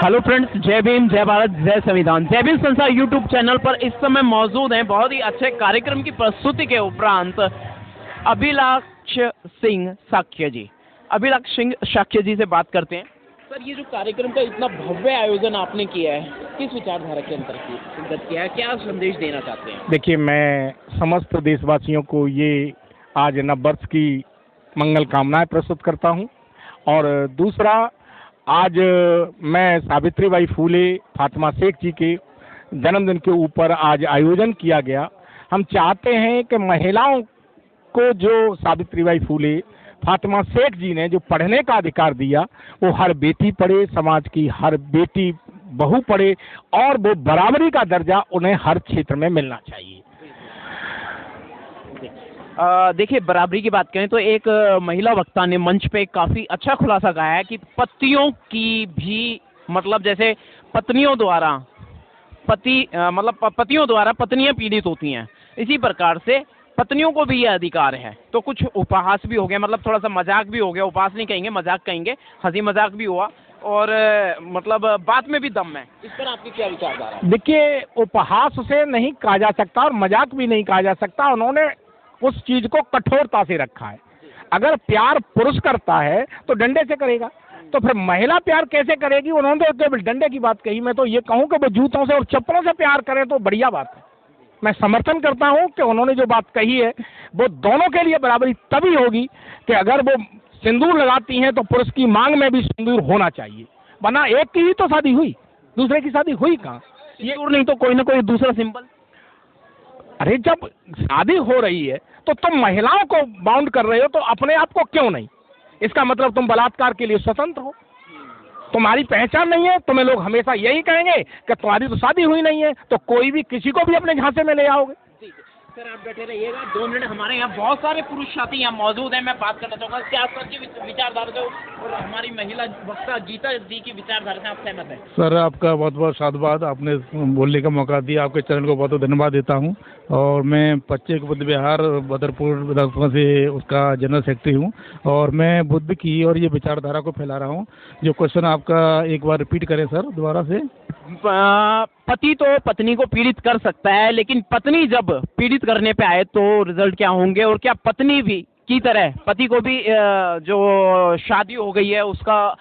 Hello friends, जय भीम, जय भारत, जय संविधान। जय भीम संसार यूट्यूब चैनल पर इस समय मौजूद हैं बहुत ही अच्छे कार्यक्रम की प्रस्तुति के उपरांत अभिलाष सिंह साक्य जी। अभिलाष सिंह साक्य जी से बात करते हैं। सर, ये जो कार्यक्रम का इतना भव्य आयोजन आपने किया है, किस विचारधारा के अंतर्गत किया है, क्या संदेश देना चाहते हैं? देखिए, मैं समस्त देशवासियों को ये आज नववर्ष की मंगल कामनाएं प्रस्तुत करता हूं। और दूसरा, आज मैं सावित्रीबाई फूले फातिमा शेख जी के जन्मदिन के ऊपर आज आयोजन किया गया। हम चाहते हैं कि महिलाओं को जो सावित्रीबाई फूले फातिमा शेख जी ने जो पढ़ने का अधिकार दिया, वो हर बेटी पढ़े, समाज की हर बेटी बहू पढ़े, और वो बराबरी का दर्जा उन्हें हर क्षेत्र में मिलना चाहिए। देखिए, बराबरी की बात करें तो एक महिला वक्ता ने मंच पे काफी अच्छा खुलासा कहा है कि पतियों की भी मतलब जैसे पत्नियों द्वारा पतियों द्वारा पत्नियां पीड़ित होती हैं, इसी प्रकार से पत्नियों को भी यह अधिकार है। तो कुछ उपहास भी हो गया, मतलब थोड़ा सा मजाक भी हो गया, उपहास नहीं कहेंगे, मजाक कहेंगे, हंसी मजाक भी हुआ, और मतलब बात में भी दम है। इस पर आपकी क्या विचारधारा है? देखिए, उपहास से नहीं कहा जा सकता और मजाक भी नहीं कहा जा सकता। उन्होंने उस चीज को कठोरता से रखा है। अगर प्यार पुरुष करता है तो डंडे से करेगा, तो फिर महिला प्यार कैसे करेगी? उन्होंने तो केवल डंडे की बात कही। मैं तो ये कहूँ कि वो जूतों से और चप्पलों से प्यार करें तो बढ़िया बात है। मैं समर्थन करता हूँ कि उन्होंने जो बात कही है वो दोनों के लिए बराबरी तभी होगी कि अगर वो सिंदूर लगाती हैं तो पुरुष की मांग में भी सिंदूर होना चाहिए, वरना एक की ही तो शादी हुई, दूसरे की शादी हुई कहाँ? सिंदूर नहीं तो कोई ना कोई दूसरा सिंबल। अरे, जब शादी हो रही है तो तुम महिलाओं को बाउंड कर रहे हो, तो अपने आप को क्यों नहीं? इसका मतलब तुम बलात्कार के लिए स्वतंत्र हो, तुम्हारी पहचान नहीं है। तुम्हें लोग हमेशा यही कहेंगे कि तुम्हारी तो शादी हुई नहीं है, तो कोई भी किसी को भी अपने झांसे में ले आओगे। सर, आप बैठे रहिएगा 2 मिनट। हमारे यहाँ बहुत सारे पुरुष साथी यहाँ मौजूद हैं, मैं बात करना चाहूँगा क्या सर की विचारधारा से और हमारी महिला वक्ता गीता जी की विचारधारा से आप सहमत हैं? सर, आपका बहुत बहुत साधुवाद, आपने बोलने का मौका दिया। आपके चैनल को बहुत बहुत धन्यवाद देता हूँ। और मैं पच्चीस बुद्ध विहार बदरपुर विधानसभा से उसका जनरल सेक्रेटरी हूँ, और मैं बुद्ध की और ये विचारधारा को फैला रहा हूँ। जो क्वेश्चन आपका एक बार रिपीट करें सर, दोबारा से। पति तो पत्नी को पीड़ित कर सकता है, लेकिन पत्नी जब पीड़ित करने पे आए तो रिजल्ट क्या होंगे? और क्या पत्नी भी की तरह पति को भी जो शादी हो गई है उसका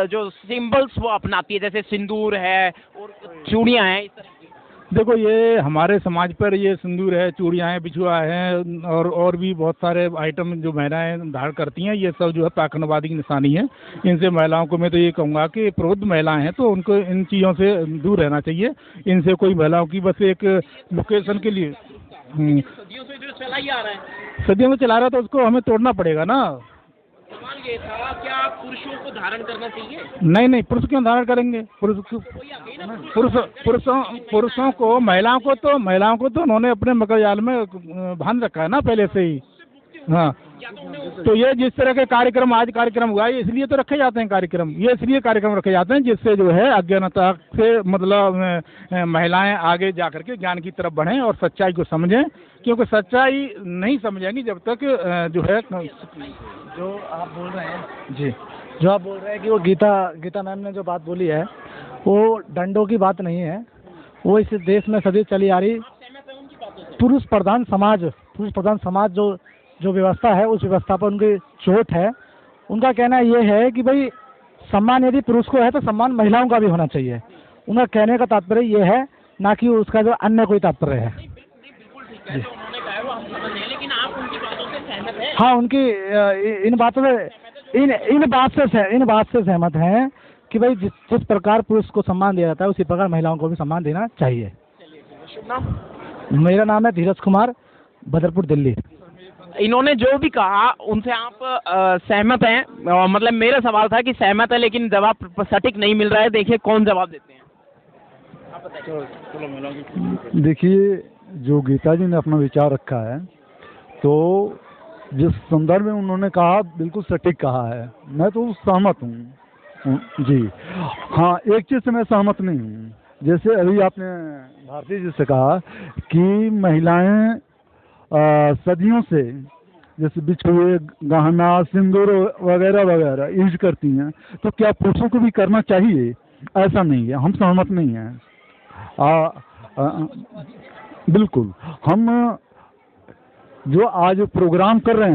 जो सिंबल्स वो अपनाती है, जैसे सिंदूर है और चूड़ियां हैं, इस तरह की? देखो, ये हमारे समाज पर ये सिंदूर है, चूड़ियाँ हैं, बिछुआ है, और भी बहुत सारे आइटम जो महिलाएं धारण करती हैं, ये सब जो है प्राकरणवादी की निशानी है। इनसे महिलाओं को मैं तो ये कहूँगा कि प्रबुद्ध महिलाएं हैं तो उनको इन चीज़ों से दूर रहना चाहिए। इनसे कोई महिलाओं की बस एक लोकेशन के लिए सदियों से जो चला ही आ रहा है, सदियों में चला रहा है, तो उसको हमें तोड़ना पड़ेगा ना। सवाल ये था, क्या पुरुषों को धारण करना चाहिए? नहीं, पुरुष क्यों धारण करेंगे? पुरुषों को, महिलाओं को तो उन्होंने अपने मकरजाल में बांध रखा है ना पहले से ही। हाँ, तो ये जिस तरह के कार्यक्रम आज कार्यक्रम हुआ है, इसलिए तो रखे जाते हैं कार्यक्रम। ये इसलिए कार्यक्रम रखे जाते हैं जिससे जो है अज्ञानता से मतलब महिलाएं आगे जा करके ज्ञान की तरफ बढ़ें और सच्चाई को समझें, क्योंकि सच्चाई नहीं समझेंगी जब तक जो है जो आप बोल रहे हैं जी, जो आप बोल रहे हैं कि वो गीता मैम ने जो बात बोली है वो डंडों की बात नहीं है। वो इस देश में सदी चली आ रही पुरुष प्रधान समाज जो व्यवस्था है, उस व्यवस्था पर उनकी चोट है। उनका कहना ये है कि भाई सम्मान यदि पुरुष को है तो सम्मान महिलाओं का भी होना चाहिए। उनका कहने का तात्पर्य ये है, ना कि उसका जो अन्य कोई तात्पर्य है। हाँ, उनकी इन बात से सहमत हैं कि भाई जिस प्रकार पुरुष को सम्मान दिया जाता है उसी प्रकार महिलाओं को भी सम्मान देना चाहिए। मेरा नाम है धीरज कुमार, बदरपुर, दिल्ली। इन्होंने जो भी कहा उनसे आप सहमत हैं? मतलब मेरा सवाल था कि सहमत है, लेकिन जवाब सटीक नहीं मिल रहा है। देखिए कौन जवाब देते हैं, आप बताइए। देखिए, जो गीता जी ने अपना विचार रखा है, तो जिस संदर्भ में उन्होंने कहा बिल्कुल सटीक कहा है। मैं तो सहमत हूँ जी। हाँ, एक चीज़ से मैं सहमत नहीं हूँ। जैसे अभी आपने भारती जी से कहा कि महिलाएं सदियों से जैसे बिछुए, गहना, सिंदूर वगैरह वगैरह यूज करती हैं, तो क्या पुरुषों को भी करना चाहिए? ऐसा नहीं है, हम सहमत नहीं हैं। बिल्कुल, हम जो आज प्रोग्राम कर रहे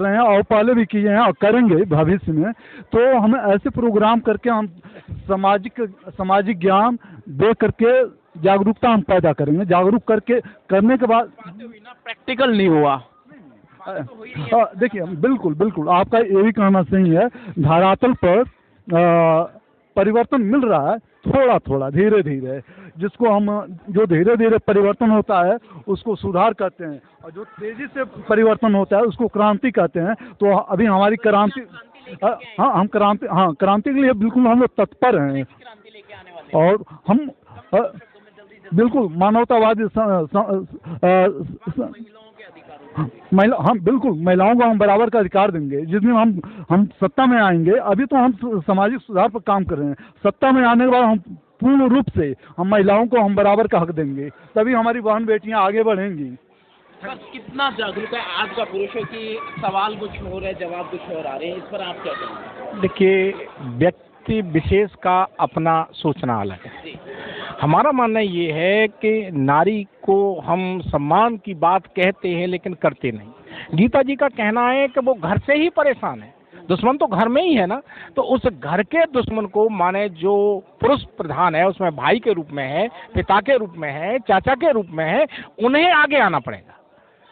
हैं और पहले भी किए हैं और करेंगे भविष्य में, तो हम ऐसे प्रोग्राम करके हम सामाजिक ज्ञान दे करके जागरूकता हम पैदा करेंगे। जागरूक करने के बाद प्रैक्टिकल नहीं हुआ। देखिए, बिल्कुल आपका ये भी कहना सही है। धरातल पर परिवर्तन मिल रहा है, थोड़ा धीरे धीरे, जिसको हम जो धीरे धीरे परिवर्तन होता है उसको सुधार कहते हैं, और जो तेजी से परिवर्तन होता है उसको क्रांति कहते हैं। तो अभी हमारी क्रांति, क्रांति के लिए बिल्कुल हम लोग तत्पर हैं, और हम बिल्कुल मानवतावादी बिल्कुल महिलाओं को हम बराबर का अधिकार देंगे। जिस दिन हम सत्ता में आएंगे, अभी तो हम सामाजिक सुधार पर काम कर रहे हैं, सत्ता में आने के बाद हम पूर्ण रूप से हम महिलाओं को हम बराबर का हक देंगे, तभी हमारी बहन बेटियां आगे बढ़ेंगी। सर, कितना जागरूक है आज का पुरुषों की? सवाल कुछ और है, जवाब कुछ और आ रहे हैं, इस पर आप क्या कहेंगे? देखिए, व्यक्ति विशेष का अपना सोचना अलग है। हमारा मानना ये है कि नारी को हम सम्मान की बात कहते हैं लेकिन करते नहीं। गीता जी का कहना है कि वो घर से ही परेशान है, दुश्मन तो घर में ही है ना, तो उस घर के दुश्मन को माने जो पुरुष प्रधान है, उसमें भाई के रूप में है, पिता के रूप में है, चाचा के रूप में है, उन्हें आगे आना पड़ेगा।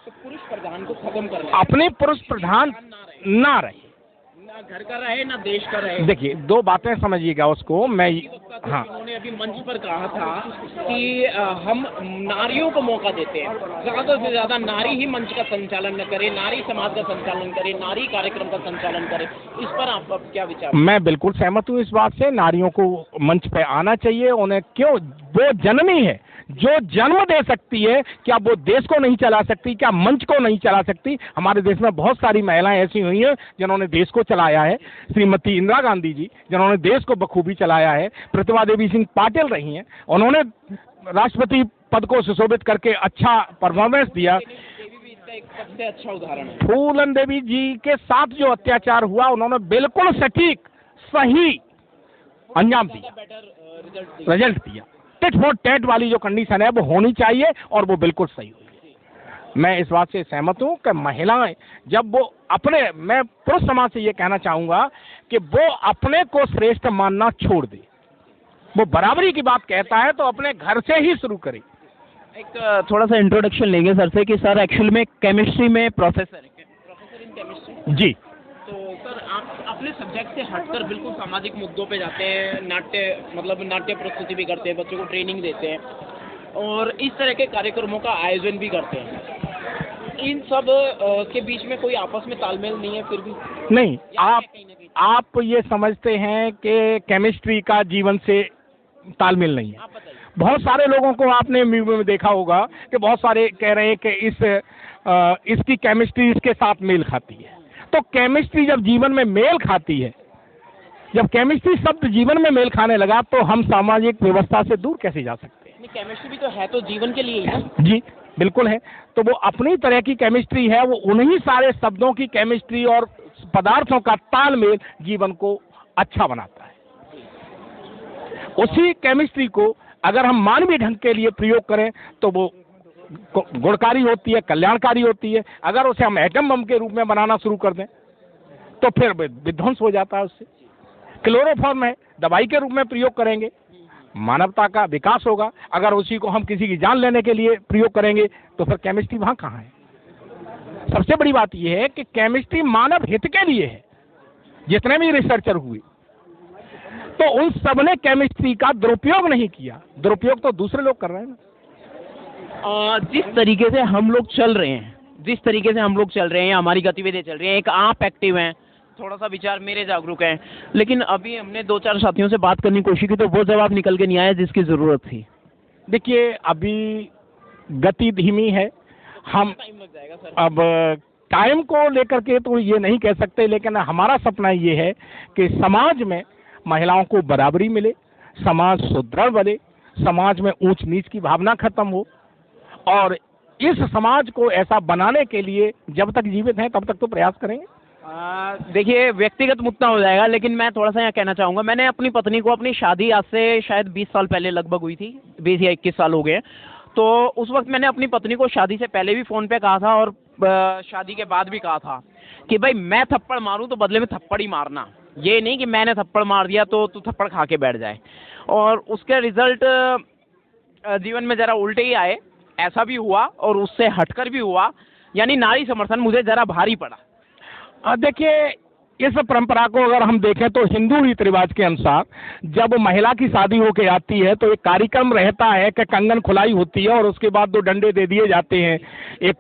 तो पुरुष प्रधान को खत्म करना, अपने पुरुष प्रधान ना रहे, ना घर का रहे ना देश का रहे। देखिए, दो बातें समझिएगा उसको। मैं उन्होंने अभी मंच पर कहा था कि हम नारियों को मौका देते हैं, ज्यादा से ज्यादा नारी ही मंच का संचालन न करे, नारी समाज का संचालन करे, नारी कार्यक्रम का संचालन करे। इस पर आपका क्या विचार? मैं बिल्कुल सहमत हूँ इस बात से। नारियों को मंच पे आना चाहिए। उन्हें क्यों, वो जननी है, जो जन्म दे सकती है, क्या वो देश को नहीं चला सकती? क्या मंच को नहीं चला सकती? हमारे देश में बहुत सारी महिलाएं ऐसी हुई हैं जिन्होंने देश को चलाया है। श्रीमती इंदिरा गांधी जी, जिन्होंने देश को बखूबी चलाया है। प्रतिभा देवी सिंह पाटिल रही हैं, उन्होंने राष्ट्रपति पद को सुशोभित करके अच्छा परफॉर्मेंस दिया। एक सबसे अच्छा उदाहरण है। फूलन देवी जी के साथ जो अत्याचार हुआ, उन्होंने बिल्कुल सटीक सही अंजाम दिया, रिजल्ट दिया। टिट फॉर टैट वाली जो कंडीशन है वो होनी चाहिए, और वो बिल्कुल सही हुई। मैं इस बात से सहमत हूँ कि महिलाएं जब वो अपने, मैं पुरुष समाज से ये कहना चाहूँगा कि वो अपने को श्रेष्ठ मानना छोड़ दे। वो बराबरी की बात कहता है तो अपने घर से ही शुरू करे। एक थोड़ा सा इंट्रोडक्शन लेंगे सर से कि सर एक्चुअल में केमिस्ट्री में प्रोफेसर इन केमिस्ट्री जी। तो सर आप अपने सब्जेक्ट से हटकर बिल्कुल सामाजिक मुद्दों पे जाते हैं, नाट्य प्रस्तुति भी करते हैं, बच्चों को ट्रेनिंग देते हैं और इस तरह के कार्यक्रमों का आयोजन भी करते हैं। इन सब के बीच में कोई आपस में तालमेल नहीं है फिर भी? नहीं, आप ये समझते हैं कि केमिस्ट्री का जीवन से तालमेल नहीं है। बहुत सारे लोगों को आपने मूवी में देखा होगा कि बहुत सारे कह रहे हैं कि इसकी केमिस्ट्री इसके साथ मेल खाती है। तो केमिस्ट्री जब जीवन में मेल खाती है, जब केमिस्ट्री शब्द जीवन में मेल खाने लगा, तो हम सामाजिक व्यवस्था से दूर कैसे जा सकते हैं? केमिस्ट्री भी तो है तो जीवन के लिए ही है। जी बिल्कुल है। तो वो अपनी तरह की केमिस्ट्री है, वो उन्हीं सारे शब्दों की केमिस्ट्री और पदार्थों का तालमेल जीवन को अच्छा बनाता है। उसी केमिस्ट्री को अगर हम मानवीय ढंग के लिए प्रयोग करें तो वो गुणकारी होती है, कल्याणकारी होती है। अगर उसे हम एटम बम के रूप में बनाना शुरू कर दें तो फिर विध्वंस हो जाता है उससे। क्लोरोफॉर्म है, दवाई के रूप में प्रयोग करेंगे, मानवता का विकास होगा। अगर उसी को हम किसी की जान लेने के लिए प्रयोग करेंगे तो फिर केमिस्ट्री वहाँ कहाँ है? सबसे बड़ी बात यह है कि केमिस्ट्री मानव हित के लिए है। जितने भी रिसर्चर हुए तो उन सब ने केमिस्ट्री का दुरुपयोग नहीं किया। दुरुपयोग तो दूसरे लोग कर रहे हैं ना। जिस तरीके से हम लोग चल रहे हैं, हमारी गतिविधियां चल रही हैं, एक आप एक्टिव हैं, थोड़ा सा विचार मेरे जागरूक हैं, लेकिन अभी हमने 2-4 साथियों से बात करने की कोशिश की तो वो जवाब निकल के नहीं आया जिसकी जरूरत थी। देखिए, अभी गति धीमी है। हम टाइम लग जाएगा सर। अब टाइम को लेकर के तो ये नहीं कह सकते, लेकिन हमारा सपना ये है कि समाज में महिलाओं को बराबरी मिले, समाज सुदृढ़ बने, समाज में ऊंच नीच की भावना खत्म हो। और इस समाज को ऐसा बनाने के लिए जब तक जीवित हैं तब तक तो प्रयास करेंगे। देखिए व्यक्तिगत मुद्दा हो जाएगा, लेकिन मैं थोड़ा सा यहाँ कहना चाहूँगा। मैंने अपनी पत्नी को, अपनी शादी आज से शायद 20 साल पहले लगभग हुई थी, 20 या 21 साल हो गए। तो उस वक्त मैंने अपनी पत्नी को शादी से पहले भी फ़ोन पे कहा था और शादी के बाद भी कहा था कि भाई मैं थप्पड़ मारूं तो बदले में थप्पड़ ही मारना, ये नहीं कि मैंने थप्पड़ मार दिया तो तू थप्पड़ खा के बैठ जाए। और उसके रिजल्ट जीवन में ज़रा उल्टे ही आए, ऐसा भी हुआ और उससे हटकर भी हुआ, यानी नारी समर्थन मुझे ज़रा भारी पड़ा। देखिए, इस परंपरा को अगर हम देखें तो हिंदू रीति रिवाज के अनुसार जब महिला की शादी होके आती है तो एक कार्यक्रम रहता है कि कंगन खुलाई होती है और उसके बाद 2 डंडे दे दिए जाते हैं, एक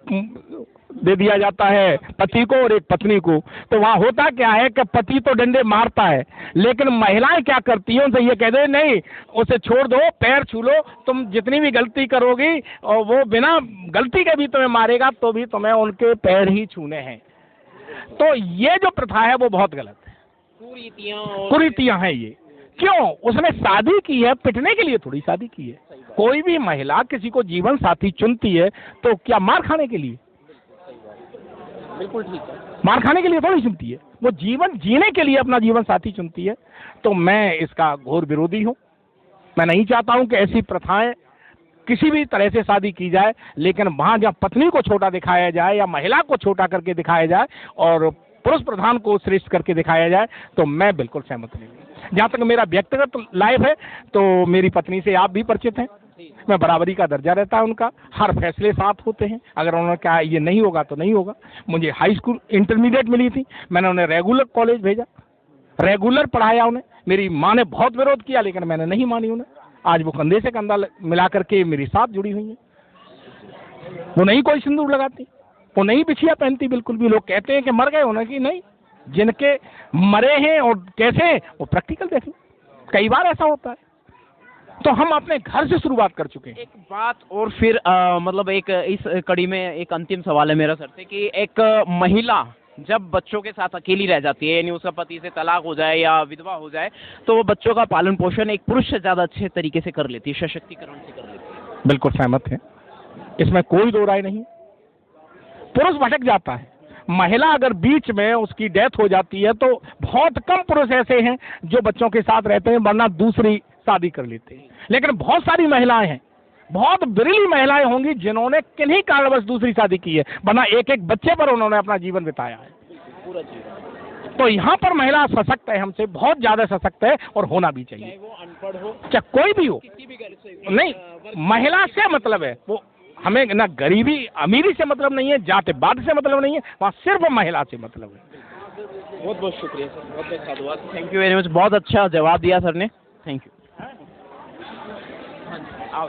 दे दिया जाता है पति को और एक पत्नी को। तो वहाँ होता क्या है कि पति तो डंडे मारता है, लेकिन महिलाएं क्या करती हैं, उनसे ये कह दे नहीं उसे छोड़ दो, पैर छू लो, तुम जितनी भी गलती करोगी और वो बिना गलती के भी तुम्हें मारेगा तो भी तुम्हें उनके पैर ही छूने हैं। तो ये जो प्रथा है वो बहुत गलत है, कुरीतियां हैं ये। क्यों? उसने शादी की है पिटने के लिए थोड़ी शादी की है। कोई भी महिला किसी को जीवन साथी चुनती है तो क्या मार खाने के लिए? बिल्कुल ठीक है, मार खाने के लिए थोड़ी चुनती है, वो जीवन जीने के लिए अपना जीवन साथी चुनती है। तो मैं इसका घोर विरोधी हूँ। मैं नहीं चाहता हूँ कि ऐसी प्रथाएं किसी भी तरह से शादी की जाए, लेकिन वहाँ जहाँ पत्नी को छोटा दिखाया जाए या महिला को छोटा करके दिखाया जाए और पुरुष प्रधान को श्रेष्ठ करके दिखाया जाए तो मैं बिल्कुल सहमत नहीं हूँ। जहाँ तक मेरा व्यक्तिगत लाइफ है तो मेरी पत्नी से आप भी परिचित हैं, मैं बराबरी का दर्जा रहता है उनका, हर फैसले साथ होते हैं। अगर उन्होंने कहा ये नहीं होगा तो नहीं होगा। मुझे हाई स्कूल इंटरमीडिएट मिली थी, मैंने उन्हें रेगुलर कॉलेज भेजा, रेगुलर पढ़ाया उन्हें। मेरी माँ ने बहुत विरोध किया लेकिन मैंने नहीं मानी उन्हें। आज वो कंधे से कंधा मिला करके मेरे साथ जुड़ी हुई है। वो नहीं कोई सिंदूर लगाती, वो नहीं बिछिया पहनती बिल्कुल भी। लोग कहते हैं कि मर गए उन्हें, की नहीं, जिनके मरे हैं और कैसे वो प्रैक्टिकल देख लो, कई बार ऐसा होता है। तो हम अपने घर से शुरुआत कर चुके हैं। एक बात और फिर मतलब एक इस कड़ी में एक अंतिम सवाल है मेरा सर से कि एक महिला जब बच्चों के साथ अकेली रह जाती है, यानी उसका पति से तलाक हो जाए या विधवा हो जाए, तो वो बच्चों का पालन पोषण एक पुरुष से ज़्यादा अच्छे तरीके से कर लेती है, सशक्तिकरण से कर लेती है। बिल्कुल सहमत है, इसमें कोई दो राय नहीं। पुरुष भटक जाता है, महिला अगर बीच में उसकी डेथ हो जाती है तो बहुत कम पुरुष ऐसे हैं जो बच्चों के साथ रहते हैं, वरना दूसरी शादी कर लेते हैं। लेकिन बहुत सारी महिलाएं हैं, बहुत बिरली महिलाएं होंगी जिन्होंने किन्हीं कारणवश दूसरी शादी की है, वरना एक एक बच्चे पर उन्होंने अपना जीवन बिताया है। पूरा जीवन। तो यहाँ पर महिला सशक्त है, हमसे बहुत ज्यादा सशक्त है और होना भी चाहिए। चाहे वो अनपढ़ हो, चाहे कोई भी हो, किसी भी घर से नहीं, महिला से मतलब है वो, हमें ना गरीबी अमीरी से मतलब नहीं है, जाति बाद से मतलब नहीं है, वहाँ सिर्फ महिला से मतलब है। बहुत बहुत शुक्रिया सर, बहुत बहुत धन्यवाद, थैंक यू वेरी मच। बहुत अच्छा जवाब दिया सर ने, थैंक यू। आओ।